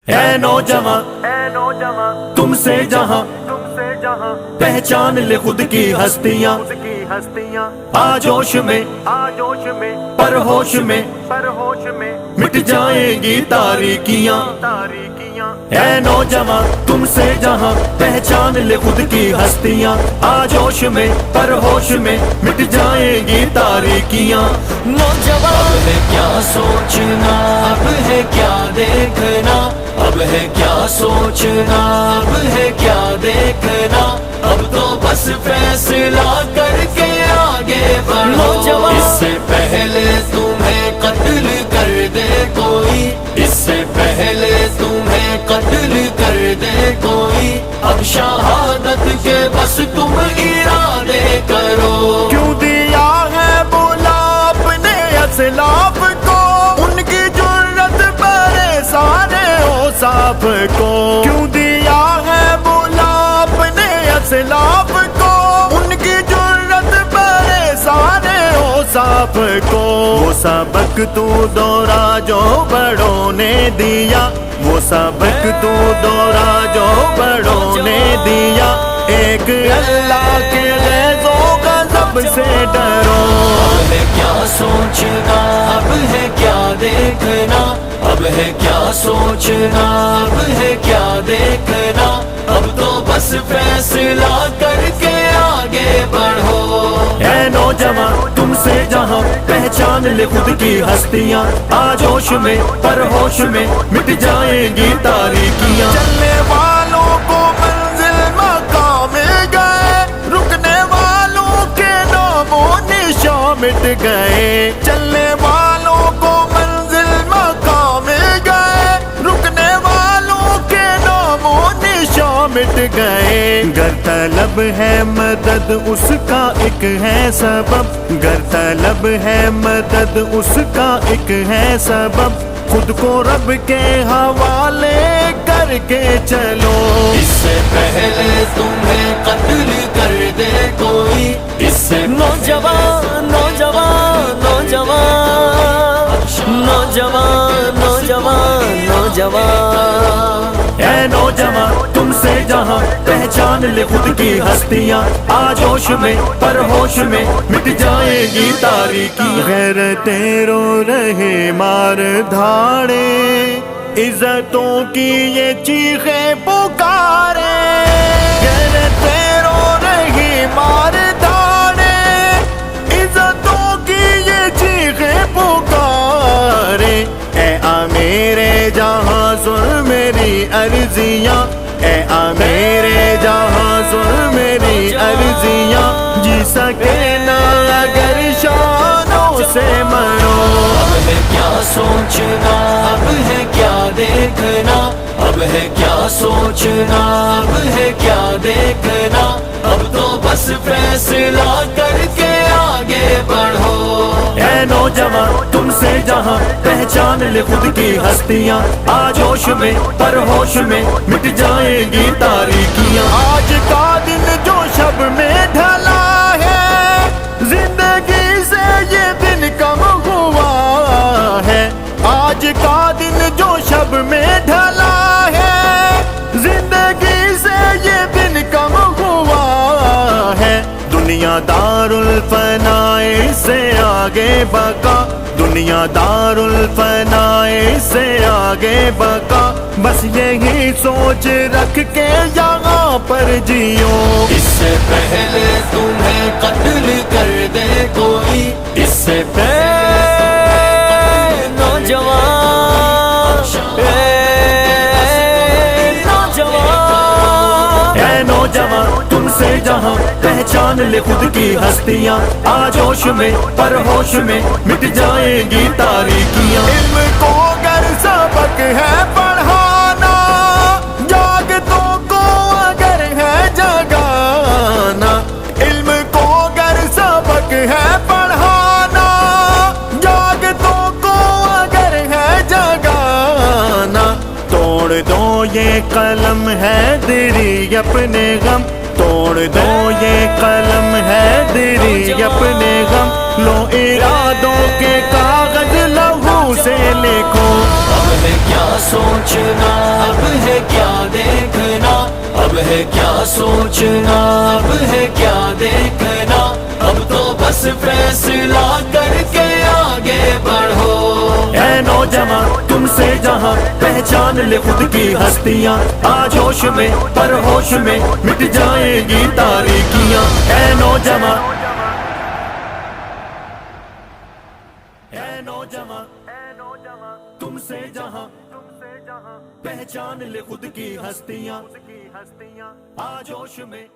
اے نوجوان تم سے جہاں پہچان لے خود کی ہستیاں، آ جوش میں پر ہوش میں مٹ جائیں گی تاریکیاں۔ اے نوجوان تم سے جہاں پہچان لے خود کی ہستیاں، آ جوش میں پر ہوش میں مٹ جائیں گی تاریکیاں۔ نوجوان اب ہے کیا سوچنا، اب ہے کیا دیکھنا، اب ہے کیا سوچنا، اب ہے کیا دیکھنا، اب تو بس فیصلہ کر کے آگے بڑھو۔ اس سے پہلے تمہیں قتل کر دے کوئی، اس سے پہلے تمہیں قتل کر دے کوئی، اب شہادت کے بس تم ارادے کرو۔ کیوں دیا ہے بولا اپنے اسلاف کو، ان کی جرت بڑے سارے اوصاف کو۔ کیوں دیا ہے بولا اپنے اسلاف کو، ان کی جرت بڑے سارے اوصاف کو۔ وہ سبق تو دورا جو بڑوں نے دیا، وہ سبق تو دورا جو بڑوں نے دیا، ایک اللہ کے غیظ و غضب سے ڈرو۔ اب ہے کیا سوچنا، اب ہے کیا دیکھنا، اب ہے کیا سوچنا، اب ہے کیا دیکھنا، اب تو بس فیصلہ کر کے آگے بڑھو۔ اے نوجوان تم سے جہاں پہچان لے خود کی ہستیاں، آ جوش میں پر ہوش میں مٹ جائیں گی تاریکیاں۔ چلنے والوں کو منزل مقام گئے، رکنے والوں کے نام و نشان مٹ گئے۔ چلنے والوں کو منزل مقام گئے، رکنے والوں کے نام و نشان مٹ گئے۔ گر طلب ہے مدد اس کا ایک ہے سبب، گر طلب ہے مدد اس کا ایک ہے سبب، خود کو رب کے حوالے کر کے چلو۔ اس سے پہلے تمہیں قتل کر دے کوئی، اس سے نوجوان نوجوان نوجوان نوجوان نوجوان نوجوان اے نوجوان تم سے جہاں پہچان لے خود کی ہستیاں، آ جوش میں پر ہوش میں مٹ جائے گی تاریکی۔ غیرتیں رو رہے مار دھاڑے، عزتوں کی یہ چیخیں پکارے۔ غیرتیں رو رہی مار دھاڑے، عزتوں کی یہ چیخیں پکارے۔ اے میرے جہاں سن میری عرضیاں، اے میرے جہاں سن میری عرضیاں، جی سکے نہ اگر شانوں سے مرو۔ اب ہے کیا سوچنا، اب ہے کیا دیکھنا، اب ہے کیا سوچنا، اب ہے کیا دیکھنا، اب تو بس فیصلہ کر کے آگے بڑھو۔ اے نوجوان تم سے جہاں پہچان لے خود کی ہستیاں، آ جوش میں پر ہوش میں مٹ جائیں گی تاریکیاں۔ آج کا دن جو شب میں ڈھلا ہے، زندگی سے یہ دن کم ہوا ہے۔ آج کا دن جو شب میں ڈھلا ہے، زندگی سے یہ دن کم ہوا ہے۔ دنیا دار الفنا سے آگے بقا، دنیا دار الفنا سے آگے بقا، بس یہی سوچ رکھ کے یہاں پر جیو۔ اس سے پہلے تمہیں قتل کر دے کوئی، اس سے پہلے نوجوان اے نوجوان تم سے جہاں پہچان لے خود کی ہستیاں، آ جوش میں پر ہوش میں مٹ جائیں گی تاریکیاں۔ علم کو گر سبق ہے پڑھانا، جاگتوں کو اگر ہے جگانا۔ علم کو گر سبق ہے پڑھانا، جاگتوں کو اگر ہے جگانا۔ توڑ دو یہ قلم ہے دری اپنے غم، توڑ دو یہ قلم ہے دری اپنے غم، لو ارادوں کے کاغذ لہو سے لکھو۔ اب ہے کیا سوچنا، اب ہے کیا سوچنا اب ہے کیا دیکھنا اب تو بس فیصلہ کر کے آگے بڑھو اے نوجوان تم سے جہاں پہچان لے خود کی ہستیاں آج ہوش میں پر ہوش میں مٹ جائیں گی تاریکیاں اے نوجوان تم سے جہاں پہچان لے خود کی ہستیاں آج ہوش میں